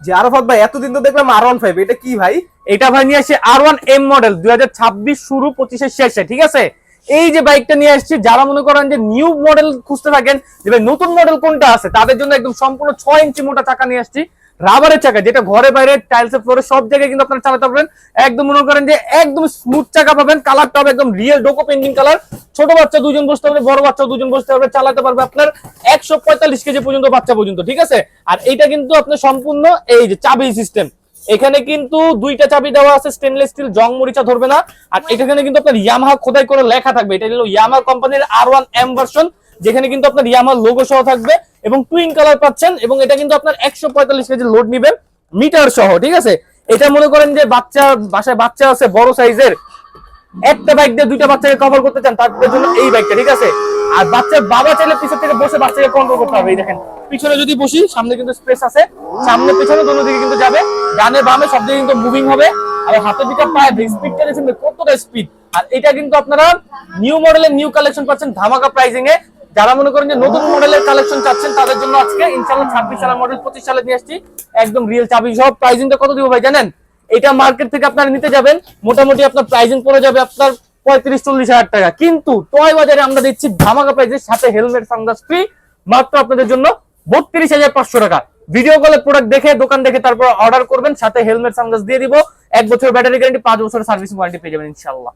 যে আরাফাত ভাই এতদিন তো দেখলাম R15, এটা কি ভাই? এটা ভাই নিয়ে আসছে R1M মডেল 2026 শুরু 25 শেষে, ঠিক আছে। এই যে বাইকটা নিয়ে আসছি, যারা মনে করেন যে নিউ মডেল খুঁজতে থাকেন যে ভাই নতুন মডেল কোনটা আছে, তাদের জন্য একদম সম্পূর্ণ 6 ইঞ্চি মোটা চাকা নিয়ে আসছি, রাবারের চাকা, যেটা ঘরে বাইরে টাইলস ফ্লোরে সব জায়গায় কিন্তু আপনারা চালাতে পারবেন। একদম মনে করেন যে একদম স্মুথ চাকা পাবেন, কালারটা হবে একদম রিয়েল ডোকো পেন্টিং কালার। ছোট বাচ্চা দুজন বসতে পারবে, বড় বাচ্চা দুজন বসতে পারবে, চালাতে পারবে আপনার 145 কেজি পর্যন্ত বাচ্চা পর্যন্ত, ঠিক আছে। আর এইটা কিন্তু আপনার সম্পূর্ণ এই যে চাবি সিস্টেম, এখানে কিন্তু দুইটা চাবি দেওয়া আছে, স্টেনলেস স্টিল, জং মরিচা ধরবে না। আর এখানে কিন্তু আপনার ইয়ামাহা খোদাই করে লেখা থাকবে, এটা হলো ইয়ামাহা কোম্পানির R1M ভার্সন, যেখানে কিন্তু আপনার ইয়ামাহা লোগো সহ থাকবে এবং টুইন কালার পাচ্ছেন। এবং এটা কিন্তু আপনার 145 কেজি লোড নিবে মিটার সহ, ঠিক আছে। এটা মনে করেন যে বাচ্চা বাসায় বাচ্চা আছে বড় সাইজের, একটা বাইক দিয়ে দুইটা বাচ্চাকে কভার করতে চান, তাদের জন্য এই বাইকটা, ঠিক আছে। আর বাচ্চার বাবা চাইলে পিছন থেকে বসে বাচ্চাকে কন্ট্রোল করতে হবে। এই দেখেন পিছনে যদি বসি, সামনে কিন্তু স্পেস আছে, সামনে পিছনে দোনো দিকে কিন্তু যাবে, ডানে বামে সব দিকে কিন্তু মুভিং হবে। আর হাতের দিকে পায়ে স্পিডটা দেখছেন কতটা স্পিড। আর এটা কিন্তু আপনারা নিউ মডেলের নিউ কালেকশন পাচ্ছেন ধামাকা প্রাইজিং এ। যারা মনে করেন যে নতুন মডেলের কালেকশন চাচ্ছেন, তাদের জন্য আজকে ইনশাআল্লাহ 26 সালের মডেল 25 সালে নিয়ে আসছি একদম রিয়েল চাবি সহ। প্রাইজিংটা কত দিব ভাই জানেন? এটা মার্কেট থেকে আপনারা নিতে যাবেন মোটামুটি আপনার প্রাইজিং পড়ে যাবে আপনার 35-40 হাজার টাকা, কিন্তু টয় বাজারে আমরা দিচ্ছি ধামাকা প্রাইজের সাথে হেলমেট সানগ্লাস ফ্রি মাত্র আপনাদের জন্য 32,500 টাকা। ভিডিও কলে প্রোডাক্ট দেখে দোকান দেখে তারপর অর্ডার করবেন, সাথে হেলমেট সানগ্লাস দিয়ে দিব, 1 বছর ব্যাটারি গ্যারান্টি, 5 বছর সার্ভিস ওয়ারেন্টি পেয়ে যাবেন ইনশাআল্লাহ।